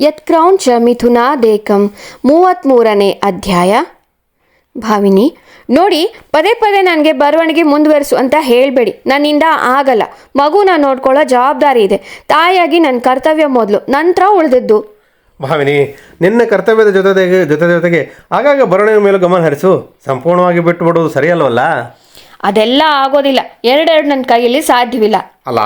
ಯತ್ಕ್ರೌಂಚ ಮಿಥುನಾದೇಕಂ 33ನೇ ಅಧ್ಯಾಯ. ಭಾವಿನಿ, ನೋಡಿ, ಪದೇ ಪದೇ ನನಗೆ ಬರವಣಿಗೆ ಮುಂದುವರಿಸು ಅಂತ ಹೇಳಬೇಡಿ. ನನ್ನಿಂದ ಆಗಲ್ಲ. ಮಗುನ ನೋಡ್ಕೊಳ್ಳೋ ಜವಾಬ್ದಾರಿ ಇದೆ. ತಾಯಿಯಾಗಿ ನನ್ನ ಕರ್ತವ್ಯ ಮೊದಲು, ನಂತರ ಉಳಿದದ್ದು. ಭಾವಿನಿ, ನಿನ್ನ ಕರ್ತವ್ಯದ ಜೊತೆಗೆ ಆಗಾಗ ಬರವಣಿಗೆ ಮೇಲೆ ಗಮನ ಹರಿಸು. ಸಂಪೂರ್ಣವಾಗಿ ಬಿಟ್ಟು ಬಿಡೋದು ಸರಿಯಲ್ವಲ್ಲ? ಅದೆಲ್ಲ ಆಗೋದಿಲ್ಲ. ಎರಡೆರಡು ನನ್ನ ಕೈಯಲ್ಲಿ ಸಾಧ್ಯವಿಲ್ಲ. ಅಲ್ಲ,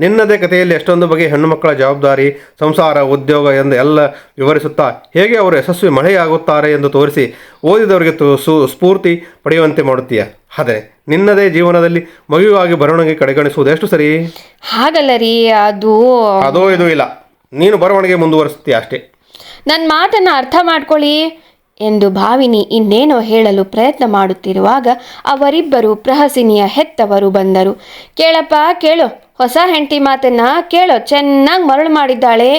ನಿನ್ನದೇ ಕಥೆಯಲ್ಲಿ ಎಷ್ಟೊಂದು ಬಗೆ ಹೆಣ್ಣು ಮಕ್ಕಳ ಜವಾಬ್ದಾರಿ, ಸಂಸಾರ, ಉದ್ಯೋಗ ಎಂದು ಎಲ್ಲ ವಿವರಿಸುತ್ತಾ ಹೇಗೆ ಅವರು ಯಶಸ್ವಿ ಮಳೆಯಾಗುತ್ತಾರೆ ಎಂದು ತೋರಿಸಿ ಓದಿದವರಿಗೆ ಸ್ಫೂರ್ತಿ ಪಡೆಯುವಂತೆ ಮಾಡುತ್ತೀಯ. ಆದರೆ ನಿನ್ನದೇ ಜೀವನದಲ್ಲಿ ಮಗುವಾಗಿ ಬರವಣಿಗೆ ಕಡೆಗಣಿಸುವುದು ಎಷ್ಟು ಸರಿ? ಹಾಗಲ್ಲ ರೀ, ಅದೋ ಇದು ಇಲ್ಲ. ನೀನು ಬರವಣಿಗೆ ಮುಂದುವರಿಸುತ್ತೀಯ ಅಷ್ಟೇ. ನನ್ನ ಮಾತನ್ನು ಅರ್ಥ ಮಾಡ್ಕೊಳ್ಳಿ ಎಂದು ಭಾವಿನಿ ಇನ್ನೇನೋ ಹೇಳಲು ಪ್ರಯತ್ನ ಮಾಡುತ್ತಿರುವಾಗ ಅವರಿಬ್ಬರು ಪ್ರಹಸಿನಿಯ ಹೆತ್ತವರು ಬಂದರು. ಕೇಳಪ್ಪ ಕೇಳು, ಹೊಸ ಹೆಂಡತಿ ಮಾತನ್ನ ಕೇಳೋ, ಚೆನ್ನಾಗಿ ಮರಳು ಮಾಡಿದ್ದಾಳೆ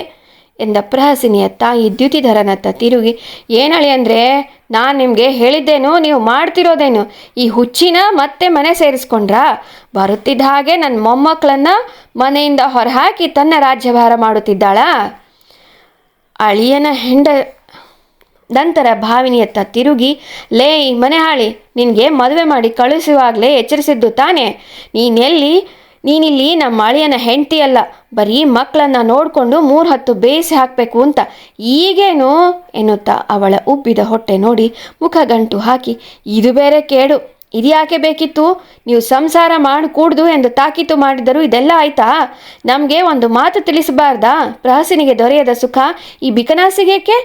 ಎಂದ ಪ್ರಹಸಿನಿಯ ತಾಯಿ ದ್ಯುತಿಧರನತ್ತ ತಿರುಗಿ, ಏನಳಿ ಅಂದರೆ, ನಾನು ನಿಮಗೆ ಹೇಳಿದ್ದೇನು, ನೀವು ಮಾಡ್ತಿರೋದೇನು? ಈ ಹುಚ್ಚಿನ ಮತ್ತೆ ಮನೆ ಸೇರಿಸ್ಕೊಂಡ್ರಾ? ಬರುತ್ತಿದ್ದ ಹಾಗೆ ನನ್ನ ಮೊಮ್ಮಕ್ಕಳನ್ನು ಮನೆಯಿಂದ ಹೊರಹಾಕಿ ತನ್ನ ರಾಜ್ಯಭಾರ ಮಾಡುತ್ತಿದ್ದಾಳ? ಅಳಿಯನ ನಂತರ ಭಾವಿನಿಯತ್ತ ತಿರುಗಿ, ಲೇ ಮನೆ ಹಾಳಿ, ನಿನಗೆ ಮದುವೆ ಮಾಡಿ ಕಳಿಸುವಾಗಲೇ ಎಚ್ಚರಿಸಿದ್ದು ತಾನೇ? ನೀನಿಲ್ಲಿ ನಮ್ಮ ಅಳಿಯನ ಹೆಂಡತಿ ಅಲ್ಲ, ಬರೀ ಮಕ್ಕಳನ್ನು ನೋಡಿಕೊಂಡು 3 ಹೊತ್ತು ಬೇಯಿಸಿ ಹಾಕಬೇಕು ಅಂತ. ಈಗೇನು ಎನ್ನುತ್ತಾ ಅವಳ ಉಬ್ಬಿದ ಹೊಟ್ಟೆ ನೋಡಿ ಮುಖಗಂಟು ಹಾಕಿ, ಇದು ಬೇರೆ ಕೇಡು, ಇದ್ಯಾಕೆ ಬೇಕಿತ್ತು? ನೀವು ಸಂಸಾರ ಮಾಡಿ ಕೂಡ್ದು ಎಂದು ತಾಕೀತು ಮಾಡಿದರೂ ಇದೆಲ್ಲ ಆಯ್ತಾ? ನಮಗೆ ಒಂದು ಮಾತು ತಿಳಿಸಬಾರ್ದಾ? ಪ್ರಹಸಿನಿಗೆ ದೊರೆಯದ ಸುಖ ಈ ಬಿಕನಾಸಿಗೇಕೆ?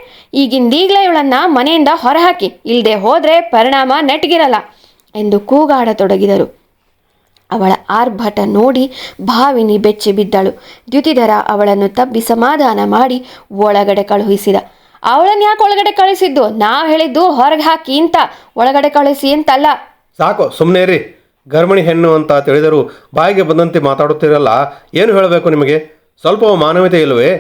ಈಗಿಂದೀಗಲೇ ಇವಳನ್ನು ಮನೆಯಿಂದ ಹೊರಹಾಕಿ, ಇಲ್ಲದೆ ಹೋದರೆ ಪರಿಣಾಮ ನೆಟ್ಗಿರಲ್ಲ ಎಂದು ಕೂಗಾಡತೊಡಗಿದರು. ಅವಳ ಆರ್ಭಟ ನೋಡಿ ಭಾವಿನಿ ಬೆಚ್ಚಿ ಬಿದ್ದಳು. ದ್ಯುತಿಧರ ಅವಳನ್ನು ತಬ್ಬಿ ಸಮಾಧಾನ ಮಾಡಿ ಒಳಗಡೆ ಕಳುಹಿಸಿದ. ಅವಳನ್ನು ಯಾಕೆ ಒಳಗಡೆ ಕಳಿಸಿದ್ದು? ನಾವು ಹೇಳಿದ್ದು ಹೊರಗೆ ಹಾಕಿ ಅಂತ, ಒಳಗಡೆ ಕಳಿಸಿ ಅಂತಲ್ಲ. ಸಾಕು, ಸುಮ್ಮನೆ ರೀ. ಗರ್ಭಿಣಿ ಹೆಣ್ಣು ಅಂತ ತಿಳಿದರೂ ಬಾಯಿಗೆ ಬಂದಂತೆ ಮಾತಾಡುತ್ತಿರಲ್ಲ. ಏನು ಹೇಳಬೇಕು ನಿಮಗೆ? ಸ್ವಲ್ಪ ಮಾನವೀಯತೆ ಇಲ್ಲವೇ?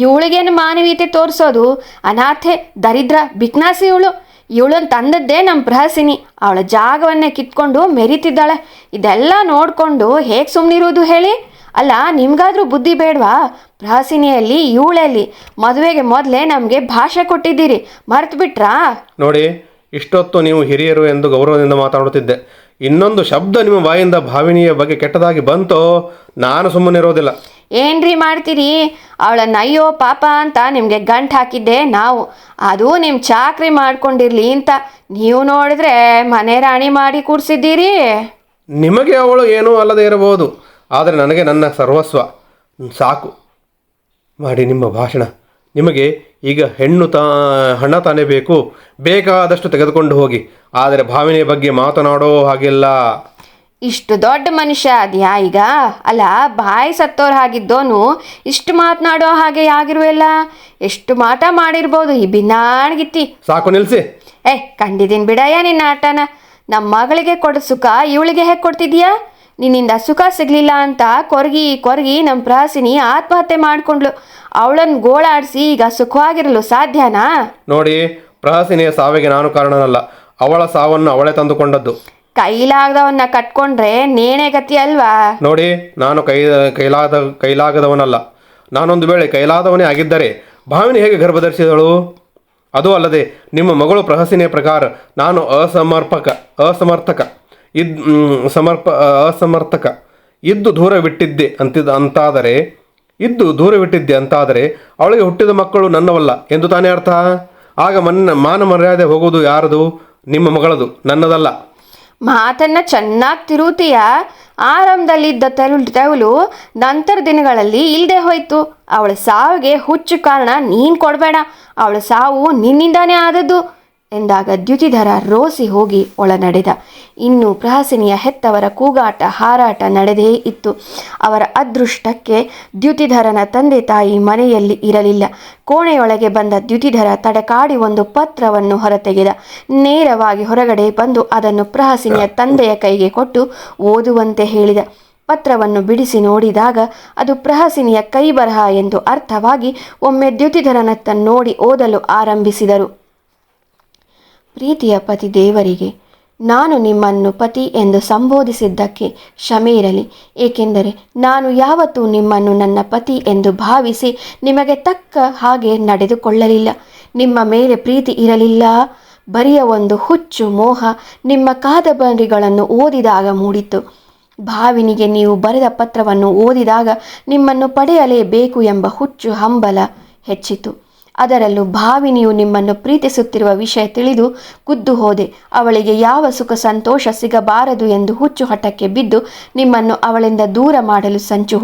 ಇವಳಿಗೇನು ಮಾನವೀಯತೆ ತೋರಿಸೋದು? ಅನಾಥೆ, ದರಿದ್ರ, ಬಿಕ್ನಾಸಿ ಇವಳನ್ನು ತಂದದ್ದೇ ನಮ್ಮ ಪ್ರಹಸಿನಿ. ಅವಳ ಜಾಗವನ್ನೇ ಕಿತ್ಕೊಂಡು ಮೆರಿತಿದ್ದಾಳೆ. ಇದೆಲ್ಲ ನೋಡಿಕೊಂಡು ಹೇಗೆ ಸುಮ್ಮನಿರುವುದು ಹೇಳಿ? ಅಲ್ಲ, ನಿಮ್ಗಾದ್ರೂ ಬುದ್ಧಿ ಬೇಡವಾ? ಪ್ರಹಸಿನಿಯಲ್ಲಿ ಇವಳಲ್ಲಿ ಮದುವೆಗೆ ಮೊದಲೇ ನಮಗೆ ಭಾಷೆ ಕೊಟ್ಟಿದ್ದೀರಿ, ಮರ್ತು ಬಿಟ್ರಾ? ನೋಡಿ, ಇಷ್ಟೊತ್ತು ನೀವು ಹಿರಿಯರು ಎಂದು ಗೌರವದಿಂದ ಮಾತಾಡುತ್ತಿದ್ದೆ. ಇನ್ನೊಂದು ಶಬ್ದ ನಿಮ್ಮ ಬಾಯಿಂದ ಭಾವಿನಿಯ ಬಗ್ಗೆ ಕೆಟ್ಟದಾಗಿ ಬಂತೋ ನಾನು ಸುಮ್ಮನಿರೋದಿಲ್ಲ. ಏನ್ರಿ ಮಾಡ್ತೀರಿ? ಅವಳನ್ನ ಅಯ್ಯೋ ಪಾಪ ಅಂತ ನಿಮಗೆ ಗಂಟು ಹಾಕಿದ್ದೆ ನಾವು. ಅದು ನಿಮ್ಮ ಚಾಕ್ರಿ ಮಾಡ್ಕೊಂಡಿರ್ಲಿ ಅಂತ. ನೀವು ನೋಡಿದ್ರೆ ಮನೆ ರಾಣಿ ಮಾಡಿ ಕೂರಿಸಿದ್ದೀರಿ. ನಿಮಗೆ ಅವಳು ಏನೂ ಅಲ್ಲದೆ ಇರಬಹುದು, ಆದರೆ ನನಗೆ ನನ್ನ ಸರ್ವಸ್ವ. ಸಾಕು ಮಾಡಿ ನಿಮ್ಮ ಭಾಷಣ. ನಿಮಗೆ ಈಗ ಹಣ ತಾನೇ ಬೇಕು, ಬೇಕಾದಷ್ಟು ತೆಗೆದುಕೊಂಡು ಹೋಗಿ. ಆದರೆ ಭಾವಿನಿಯ ಬಗ್ಗೆ ಮಾತನಾಡೋ ಹಾಗಿಲ್ಲ. ಇಷ್ಟು ದೊಡ್ಡ ಮನುಷ್ಯ ಅದ್ಯಾ ಈಗ? ಅಲ್ಲ, ಬಾಯಿ ಸತ್ತೋರು ಹಾಗಿದ್ದೋನು ಇಷ್ಟು ಮಾತನಾಡೋ ಹಾಗೆ ಆಗಿರುವೆಲ್ಲ. ಎಷ್ಟು ಮಾಟ ಮಾಡಿರ್ಬೋದು ಈ ಬಿನ್ನಾಣ್ಗಿತ್ತಿ. ಸಾಕು, ನಿಲ್ಲಿಸಿ. ಕಂಡಿದ್ದೀನಿ ಬಿಡಯ್ಯ ನಿನ್ನ ಆಟನ. ನಮ್ಮ ಮಗಳಿಗೆ ಕೊಡೋ ಸುಖ ಇವಳಿಗೆ ಹೇಗೆ ಕೊಡ್ತಿದ್ಯಾ? ನಿನ್ನಿಂದ ಸುಖ ಸಿಗಲಿಲ್ಲ ಅಂತ ಕೊರಗಿ ನಮ್ಮ ಪ್ರಹಸಿನಿ ಆತ್ಮಹತ್ಯೆ ಮಾಡಿಕೊಂಡ್ಳು. ಅವಳನ್ನು ಗೋಳಾಡಿಸಿ ಈಗ ಸುಖವಾಗಿರಲು ಸಾಧ್ಯನಾ? ನೋಡಿ, ಪ್ರಹಸಿನಿಯ ಸಾವಿಗೆ ನಾನು ಕಾರಣನಲ್ಲ. ಅವಳ ಸಾವನ್ನು ಅವಳೇ ತಂದುಕೊಂಡದ್ದು. ಕೈಲಾಗದವನ್ನ ಕಟ್ಕೊಂಡ್ರೆ ನೇಣೆ ಗತಿ ಅಲ್ವಾ? ನೋಡಿ, ನಾನು ಕೈಲಾಗದವನಲ್ಲ. ನಾನೊಂದು ವೇಳೆ ಕೈಲಾದವನೇ ಆಗಿದ್ದರೆ ಭಾವಿನಿ ಹೇಗೆ ಗರ್ಭಧರಿಸಿದಳು? ಅದೂ ಅಲ್ಲದೆ ನಿಮ್ಮ ಮಗಳು ಪ್ರಹಸಿನಿಯ ಪ್ರಕಾರ ನಾನು ಅಸಮರ್ಥಕ ಇದ್ದು ದೂರವಿಟ್ಟಿದ್ದೆ ಅಂತಾದರೆ ಅವಳಿಗೆ ಹುಟ್ಟಿದ ಮಕ್ಕಳು ನನ್ನವಲ್ಲ ಎಂದು ತಾನೇ ಅರ್ಥ. ಆಗ ಮಾನ ಮರ್ಯಾದೆ ಹೋಗುವುದು ಯಾರದು? ನಿಮ್ಮ ಮಗಳದು, ನನ್ನದಲ್ಲ. ಮಾತನ್ನ ಚೆನ್ನಾಗಿ ತಿರುತ್ತೀಯ. ಆರಂಭದಲ್ಲಿದ್ದ ತೆವಲು ನಂತರ ದಿನಗಳಲ್ಲಿ ಇಲ್ಲದೆ ಹೋಯ್ತು. ಅವಳ ಸಾವಿಗೆ ಹುಚ್ಚು ಕಾರಣ ನೀನು ಕೊಡಬೇಡ. ಅವಳ ಸಾವು ನಿನ್ನಿಂದಾನೇ ಆದದ್ದು ಎಂದಾಗ ದ್ಯುತಿಧರ ರೋಸಿ ಹೋಗಿ ಒಳನಡೆದ. ಇನ್ನು ಪ್ರಹಸಿನಿಯ ಹೆತ್ತವರ ಕೂಗಾಟ ಹಾರಾಟ ನಡೆದೇ ಇತ್ತು. ಅವರ ಅದೃಷ್ಟಕ್ಕೆ ದ್ಯುತಿಧರನ ತಂದೆ ತಾಯಿ ಮನೆಯಲ್ಲಿ ಇರಲಿಲ್ಲ. ಕೋಣೆಯೊಳಗೆ ಬಂದ ದ್ಯುತಿಧರ ತಡಕಾಡಿ ಒಂದು ಪತ್ರವನ್ನು ಹೊರತೆಗೆದ. ನೇರವಾಗಿ ಹೊರಗಡೆ ಬಂದು ಅದನ್ನು ಪ್ರಹಸಿನಿಯ ತಂದೆಯ ಕೈಗೆ ಕೊಟ್ಟು ಓದುವಂತೆ ಹೇಳಿದ. ಪತ್ರವನ್ನು ಬಿಡಿಸಿ ನೋಡಿದಾಗ ಅದು ಪ್ರಹಸಿನಿಯ ಕೈ ಬರಹ ಎಂದು ಅರ್ಥವಾಗಿ ಒಮ್ಮೆ ದ್ಯುತಿಧರನತ್ತ ನೋಡಿ ಓದಲು ಆರಂಭಿಸಿದರು. ಪ್ರೀತಿಯ ಪತಿ ದೇವರಿಗೆ, ನಾನು ನಿಮ್ಮನ್ನು ಪತಿ ಎಂದು ಸಂಬೋಧಿಸಿದ್ದಕ್ಕೆ ಕ್ಷಮೆ ಇರಲಿ. ಏಕೆಂದರೆ ನಾನು ಯಾವತ್ತೂ ನಿಮ್ಮನ್ನು ನನ್ನ ಪತಿ ಎಂದು ಭಾವಿಸಿ ನಿಮಗೆ ತಕ್ಕ ಹಾಗೆ ನಡೆದುಕೊಳ್ಳಲಿಲ್ಲ. ನಿಮ್ಮ ಮೇಲೆ ಪ್ರೀತಿ ಇರಲಿಲ್ಲ. ಬರಿಯ ಒಂದು ಹುಚ್ಚು ಮೋಹ ನಿಮ್ಮ ಕಾದಂಬರಿಗಳನ್ನು ಓದಿದಾಗ ಮೂಡಿತು. ಭಾವಿನಿಗೆ ನೀವು ಬರೆದ ಪತ್ರವನ್ನು ಓದಿದಾಗ ನಿಮ್ಮನ್ನು ಪಡೆಯಲೇಬೇಕು ಎಂಬ ಹುಚ್ಚು ಹಂಬಲ ಹೆಚ್ಚಿತು. ಅದರಲ್ಲೂ ಭಾವಿನಿಯು ನಿಮ್ಮನ್ನು ಪ್ರೀತಿಸುತ್ತಿರುವ ವಿಷಯ ತಿಳಿದು ಕುದ್ದು ಹೋದೆ. ಅವಳಿಗೆ ಯಾವ ಸುಖ ಸಂತೋಷ ಸಿಗಬಾರದು ಎಂದು ಹುಚ್ಚು ಹಠಕ್ಕೆ ಬಿದ್ದು ನಿಮ್ಮನ್ನು ಅವಳಿಂದ ದೂರ ಮಾಡಲು ಸಂಚು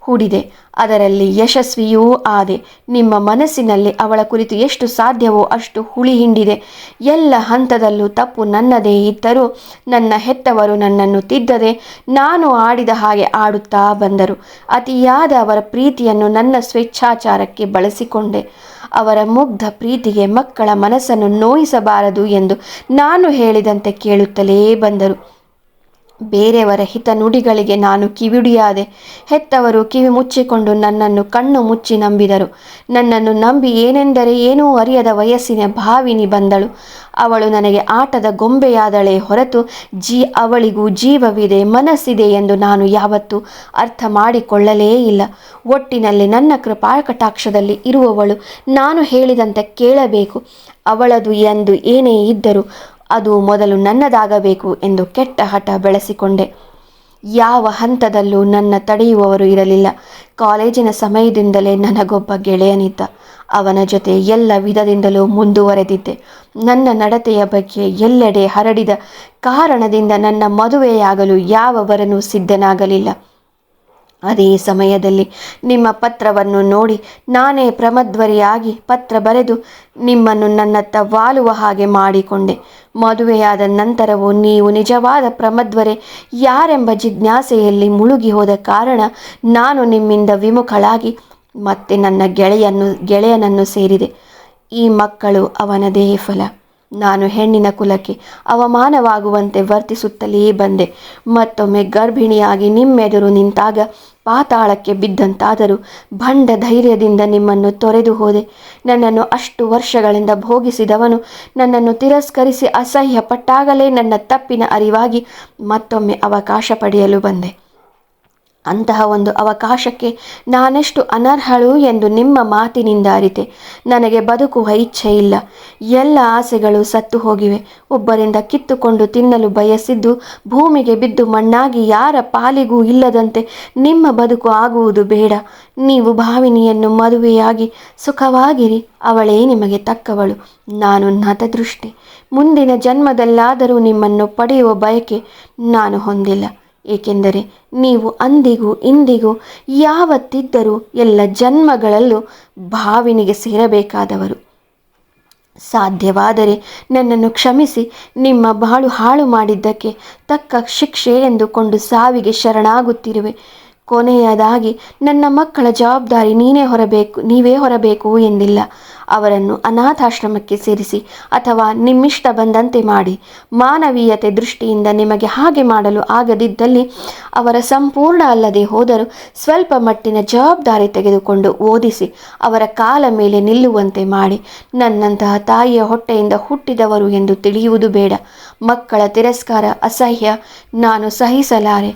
ಹೂಡಿದೆ. ಅದರಲ್ಲಿ ಯಶಸ್ವಿಯೂ ಆದೆ. ನಿಮ್ಮ ಮನಸ್ಸಿನಲ್ಲಿ ಅವಳ ಕುರಿತು ಎಷ್ಟು ಸಾಧ್ಯವೋ ಅಷ್ಟು ಹುಳಿ ಹಿಂಡಿದೆ. ಎಲ್ಲ ಹಂತದಲ್ಲೂ ತಪ್ಪು ನನ್ನದೇ ಇದ್ದರೂ ನನ್ನ ಹೆತ್ತವರು ನನ್ನನ್ನು ತಿದ್ದದೆ ನಾನು ಆಡಿದ ಹಾಗೆ ಆಡುತ್ತಾ ಬಂದರು. ಅತಿಯಾದ ಅವರ ಪ್ರೀತಿಯನ್ನು ನನ್ನ ಸ್ವೇಚ್ಛಾಚಾರಕ್ಕೆ ಬಳಸಿಕೊಂಡೆ. ಅವರ ಮುಗ್ಧ ಪ್ರೀತಿಗೆ ಮಕ್ಕಳ ಮನಸ್ಸನ್ನು ನೋಯಿಸಬಾರದು ಎಂದು ನಾನು ಹೇಳಿದಂತೆ ಕೇಳುತ್ತಲೇ ಬಂದರು. ಬೇರೆಯವರ ಹಿತ ನುಡಿಗಳಿಗೆ ನಾನು ಕಿವಿಡಿಯಾದೆ. ಹೆತ್ತವರು ಕಿವಿ ಮುಚ್ಚಿಕೊಂಡು ನನ್ನನ್ನು ಕಣ್ಣು ಮುಚ್ಚಿ ನಂಬಿದರು. ನನ್ನನ್ನು ನಂಬಿ ಏನೆಂದರೆ ಏನೂ ಅರಿಯದ ವಯಸ್ಸಿನ ಭಾವಿನಿ ಬಂದಳು. ಅವಳು ನನಗೆ ಆಟದ ಗೊಂಬೆಯಾದಳೇ ಹೊರತು ಅವಳಿಗೂ ಜೀವವಿದೆ, ಮನಸ್ಸಿದೆ ಎಂದು ನಾನು ಯಾವತ್ತೂ ಅರ್ಥ ಮಾಡಿಕೊಳ್ಳಲೇ ಇಲ್ಲ. ಒಟ್ಟಿನಲ್ಲಿ ನನ್ನ ಕೃಪಾಕಟಾಕ್ಷದಲ್ಲಿ ಇರುವವಳು ನಾನು ಹೇಳಿದಂತೆ ಕೇಳಬೇಕು. ಅವಳದು ಎಂದು ಏನೇ ಇದ್ದರೂ ಅದು ಮೊದಲು ನನ್ನದಾಗಬೇಕು ಎಂದು ಕೆಟ್ಟ ಹಠ ಬೆಳೆಸಿಕೊಂಡೆ. ಯಾವ ಹಂತದಲ್ಲೂ ನನ್ನ ತಡೆಯುವವರು ಇರಲಿಲ್ಲ. ಕಾಲೇಜಿನ ಸಮಯದಿಂದಲೇ ನನಗೊಬ್ಬ ಗೆಳೆಯನಿದ್ದ. ಅವನ ಜೊತೆ ಎಲ್ಲ ವಿಧದಿಂದಲೂ ಮುಂದುವರೆದಿದ್ದೆ. ನನ್ನ ನಡತೆಯ ಬಗ್ಗೆ ಎಲ್ಲೆಡೆ ಹರಡಿದ ಕಾರಣದಿಂದ ನನ್ನ ಮದುವೆಯಾಗಲು ಯಾವ ವರನೂ ಸಿದ್ಧನಾಗಲಿಲ್ಲ. ಅದೇ ಸಮಯದಲ್ಲಿ ನಿಮ್ಮ ಪತ್ರವನ್ನು ನೋಡಿ ನಾನೇ ಪ್ರಮದ್ವರಿಯಾಗಿ ಪತ್ರ ಬರೆದು ನಿಮ್ಮನ್ನು ನನ್ನತ್ತ ವಾಲುವ ಹಾಗೆ ಮಾಡಿಕೊಂಡೆ. ಮದುವೆಯಾದ ನಂತರವೂ ನೀವು ನಿಜವಾದ ಪ್ರಮದ್ವರೆ ಯಾರೆಂಬ ಜಿಜ್ಞಾಸೆಯಲ್ಲಿ ಮುಳುಗಿ ಹೋದ ಕಾರಣ ನಾನು ನಿಮ್ಮಿಂದ ವಿಮುಖಳಾಗಿ ಮತ್ತೆ ನನ್ನ ಗೆಳೆಯನನ್ನು ಸೇರಿದೆ. ಈ ಮಕ್ಕಳು ಅವನದೇ ಫಲ. ನಾನು ಹೆಣ್ಣಿನ ಕುಲಕ್ಕೆ ಅವಮಾನವಾಗುವಂತೆ ವರ್ತಿಸುತ್ತಲೇ ಬಂದೆ. ಮತ್ತೊಮ್ಮೆ ಗರ್ಭಿಣಿಯಾಗಿ ನಿಮ್ಮೆದುರು ನಿಂತಾಗ ಪಾತಾಳಕ್ಕೆ ಬಿದ್ದಂತಾದರೂ ಭಂಡ ಧೈರ್ಯದಿಂದ ನಿಮ್ಮನ್ನು ತೊರೆದು ಹೋದೆ. ನನ್ನನ್ನು ಅಷ್ಟು ವರ್ಷಗಳಿಂದ ಭೋಗಿಸಿದವನು ನನ್ನನ್ನು ತಿರಸ್ಕರಿಸಿ ಅಸಹ್ಯ ಪಟ್ಟಾಗಲೇ ನನ್ನ ತಪ್ಪಿನ ಅರಿವಾಗಿ ಮತ್ತೊಮ್ಮೆ ಅವಕಾಶ ಪಡೆಯಲು ಬಂದೆ. ಅಂತಹ ಒಂದು ಅವಕಾಶಕ್ಕೆ ನಾನೆಷ್ಟು ಅನರ್ಹಳು ಎಂದು ನಿಮ್ಮ ಮಾತಿನಿಂದ ಅರಿತೆ. ನನಗೆ ಬದುಕುವ ಇಚ್ಛೆ ಇಲ್ಲ. ಎಲ್ಲ ಆಸೆಗಳು ಸತ್ತು ಹೋಗಿವೆ. ಒಬ್ಬರಿಂದ ಕಿತ್ತುಕೊಂಡು ತಿನ್ನಲು ಬಯಸಿದ್ದು ಭೂಮಿಗೆ ಬಿದ್ದು ಮಣ್ಣಾಗಿ ಯಾರ ಪಾಲಿಗೂ ಇಲ್ಲದಂತೆ ನಿಮ್ಮ ಬದುಕು ಆಗುವುದು ಬೇಡ. ನೀವು ಭಾವಿನಿಯನ್ನು ಮದುವೆಯಾಗಿ ಸುಖವಾಗಿರಿ. ಅವಳೇ ನಿಮಗೆ ತಕ್ಕವಳು. ನಾನು ನತದೃಷ್ಟಿ. ಮುಂದಿನ ಜನ್ಮದಲ್ಲಾದರೂ ನಿಮ್ಮನ್ನು ಪಡೆಯುವ ಬಯಕೆ ನಾನು ಹೊಂದಿಲ್ಲ. ಏಕೆಂದರೆ ನೀವು ಅಂದಿಗೂ ಇಂದಿಗೂ ಯಾವತ್ತಿದ್ದರೂ ಎಲ್ಲ ಜನ್ಮಗಳಲ್ಲೂ ಭಾವಿನಿಗೆ ಸೇರಬೇಕಾದವರು. ಸಾಧ್ಯವಾದರೆ ನನ್ನನ್ನು ಕ್ಷಮಿಸಿ ನೀಮ್ಮ ಬಾಳು ಹಾಳು ಮಾಡಿದ್ದಕ್ಕೆ ತಕ್ಕ ಶಿಕ್ಷೆ ಎಂದುಕೊಂಡು ಸಾವಿಗೆ ಶರಣಾಗುತ್ತಿರುವೆ. ಕೊನೆಯದಾಗಿ ನನ್ನ ಮಕ್ಕಳ ಜವಾಬ್ದಾರಿ ನೀವೇ ಹೊರಬೇಕು ಎಂದಿಲ್ಲ. ಅವರನ್ನು ಅನಾಥಾಶ್ರಮಕ್ಕೆ ಸೇರಿಸಿ ಅಥವಾ ನಿಮ್ಮಿಷ್ಟ ಬಂದಂತೆ ಮಾಡಿ. ಮಾನವೀಯತೆ ದೃಷ್ಟಿಯಿಂದ ನಿಮಗೆ ಹಾಗೆ ಮಾಡಲು ಆಗದಿದ್ದಲ್ಲಿ ಅವರ ಸಂಪೂರ್ಣ ಅಲ್ಲದೆ ಹೋದರೂ ಸ್ವಲ್ಪ ಮಟ್ಟಿನ ಜವಾಬ್ದಾರಿ ತೆಗೆದುಕೊಂಡು ಓದಿಸಿ ಅವರ ಕಾಲ ಮೇಲೆ ನಿಲ್ಲುವಂತೆ ಮಾಡಿ. ನನ್ನಂತಹ ತಾಯಿಯ ಹೊಟ್ಟೆಯಿಂದ ಹುಟ್ಟಿದವರು ಎಂದು ತಿಳಿಯುವುದು ಬೇಡ. ಮಕ್ಕಳ ತಿರಸ್ಕಾರ ಅಸಹ್ಯ. ನಾನು ಸಹಿಸಲಾರೆ.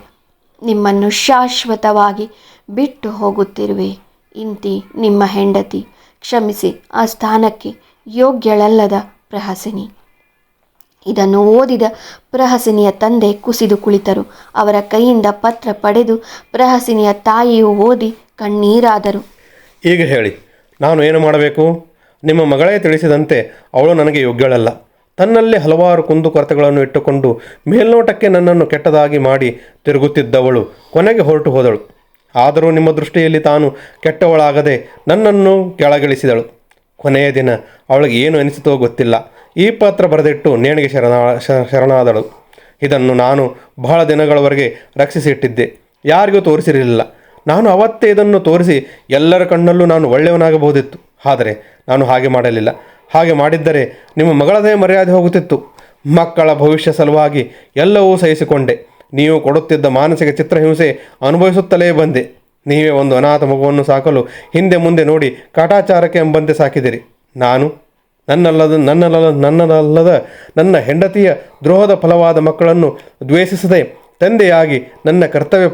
ನಿಮ್ಮನ್ನು ಶಾಶ್ವತವಾಗಿ ಬಿಟ್ಟು ಹೋಗುತ್ತಿರುವೆ. ಇಂತಿ ನಿಮ್ಮ ಹೆಂಡತಿ. ಕ್ಷಮಿಸಿ, ಆ ಸ್ಥಾನಕ್ಕೆ ಯೋಗ್ಯಳಲ್ಲದ ಪ್ರಹಸಿನಿ. ಇದನ್ನು ಓದಿದ ಪ್ರಹಸಿನಿಯ ತಂದೆ ಕುಸಿದು ಕುಳಿತರು. ಅವರ ಕೈಯಿಂದ ಪತ್ರ ಪಡೆದು ಪ್ರಹಸಿನಿಯ ತಾಯಿಯು ಓದಿ ಕಣ್ಣೀರಾದರು. ಈಗ ಹೇಳಿ, ನಾನು ಏನು ಮಾಡಬೇಕು? ನಿಮ್ಮ ಮಗಳೇ ತಿಳಿಸಿದಂತೆ ಅವಳು ನನಗೆ ಯೋಗ್ಯಳಲ್ಲ. ತನ್ನಲ್ಲಿ ಹಲವಾರು ಕುಂದುಕೊರತೆಗಳನ್ನು ಇಟ್ಟುಕೊಂಡು ಮೇಲ್ನೋಟಕ್ಕೆ ನನ್ನನ್ನು ಕೆಟ್ಟದಾಗಿ ಮಾಡಿ ತಿರುಗುತ್ತಿದ್ದವಳು ಕೊನೆಗೆ ಹೊರಟು ಹೋದಳು. ಆದರೂ ನಿಮ್ಮ ದೃಷ್ಟಿಯಲ್ಲಿ ತಾನು ಕೆಟ್ಟವಳಾಗದೆ ನನ್ನನ್ನು ಕೆಳಗಿಳಿಸಿದಳು. ಕೊನೆಯ ದಿನ ಅವಳಿಗೆ ಏನು ಅನಿಸಿತೋ ಗೊತ್ತಿಲ್ಲ. ಈ ಪತ್ರ ಬರೆದಿಟ್ಟು ನೇಣಿಗೆ ಶರಣಾದಳು. ಇದನ್ನು ನಾನು ಬಹಳ ದಿನಗಳವರೆಗೆ ರಕ್ಷಿಸಿಟ್ಟಿದ್ದೆ. ಯಾರಿಗೂ ತೋರಿಸಿರಲಿಲ್ಲ. ನಾನು ಅವತ್ತೇ ಇದನ್ನು ತೋರಿಸಿ ಎಲ್ಲರ ಕಣ್ಣಲ್ಲೂ ನಾನು ಒಳ್ಳೆಯವನಾಗಬಹುದಿತ್ತು. ಆದರೆ ನಾನು ಹಾಗೆ ಮಾಡಲಿಲ್ಲ. ಹಾಗೆ ಮಾಡಿದ್ದರೆ ನಿಮ್ಮ ಮಗಳದೇ ಮರ್ಯಾದೆ ಹೋಗುತ್ತಿತ್ತು. ಮಕ್ಕಳ ಭವಿಷ್ಯ ಸಲುವಾಗಿ ಎಲ್ಲವೂ ಸಹಿಸಿಕೊಂಡೆ. ನೀವು ಕೊಡುತ್ತಿದ್ದ ಮಾನಸಿಕ ಚಿತ್ರಹಿಂಸೆ ಅನುಭವಿಸುತ್ತಲೇ ಬಂದೆ. ನೀವೇ ಒಂದು ಅನಾಥ ಮಗುವನ್ನು ಸಾಕಲು ಹಿಂದೆ ಮುಂದೆ ನೋಡಿ ಕಾಟಾಚಾರಕ್ಕೆ ಎಂಬಂತೆ ಸಾಕಿದಿರಿ. ನಾನು ನನ್ನದಲ್ಲದ ನನ್ನ ಹೆಂಡತಿಯ ದ್ರೋಹದ ಫಲವಾದ ಮಕ್ಕಳನ್ನು ದ್ವೇಷಿಸದೆ ತಂದೆಯಾಗಿ ನನ್ನ ಕರ್ತವ್ಯ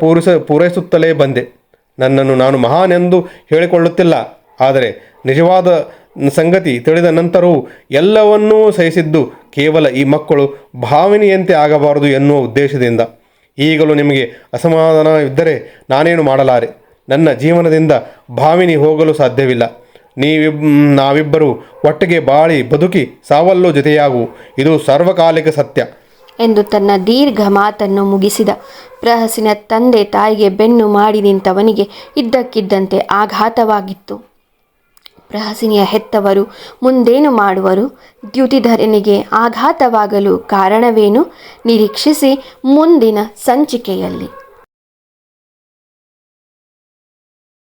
ಪೂರೈಸುತ್ತಲೇ ಬಂದೆ. ನನ್ನನ್ನು ನಾನು ಮಹಾನೆಂದು ಹೇಳಿಕೊಳ್ಳುತ್ತಿಲ್ಲ, ಆದರೆ ನಿಜವಾದ ಸಂಗತಿ ತಿಳಿದ ನಂತರವೂ ಎಲ್ಲವನ್ನೂ ಸಹಿಸಿದ್ದು ಕೇವಲ ಈ ಮಕ್ಕಳು ಭಾವಿನಿಯಂತೆ ಆಗಬಾರದು ಎನ್ನುವ ಉದ್ದೇಶದಿಂದ. ಈಗಲೂ ನಿಮಗೆ ಅಸಮಾಧಾನವಿದ್ದರೆ ನಾನೇನು ಮಾಡಲಾರೆ. ನನ್ನ ಜೀವನದಿಂದ ಭಾವಿನಿ ಹೋಗಲು ಸಾಧ್ಯವಿಲ್ಲ. ನಾವಿಬ್ಬರು ಒಟ್ಟಿಗೆ ಬಾಳಿ ಬದುಕಿ ಸಾವಲ್ಲೂ ಜೊತೆಯಾಗುವು. ಇದು ಸಾರ್ವಕಾಲಿಕ ಸತ್ಯ ಎಂದು ತನ್ನ ದೀರ್ಘ ಮಾತನ್ನು ಮುಗಿಸಿದ. ಪ್ರಹಸಿನ ತಂದೆ ತಾಯಿಗೆ ಬೆನ್ನು ಮಾಡಿ ನಿಂತವನಿಗೆ ಇದ್ದಕ್ಕಿದ್ದಂತೆ ಆಘಾತವಾಗಿತ್ತು. ಪ್ರಹಸಿನಿಯ ಹೆತ್ತವರು ಮುಂದೇನು ಮಾಡುವರು? ದ್ಯುತಿಧರನಿಗೆ ಆಘಾತವಾಗಲು ಕಾರಣವೇನು? ನಿರೀಕ್ಷಿಸಿ ಮುಂದಿನ ಸಂಚಿಕೆಯಲ್ಲಿ.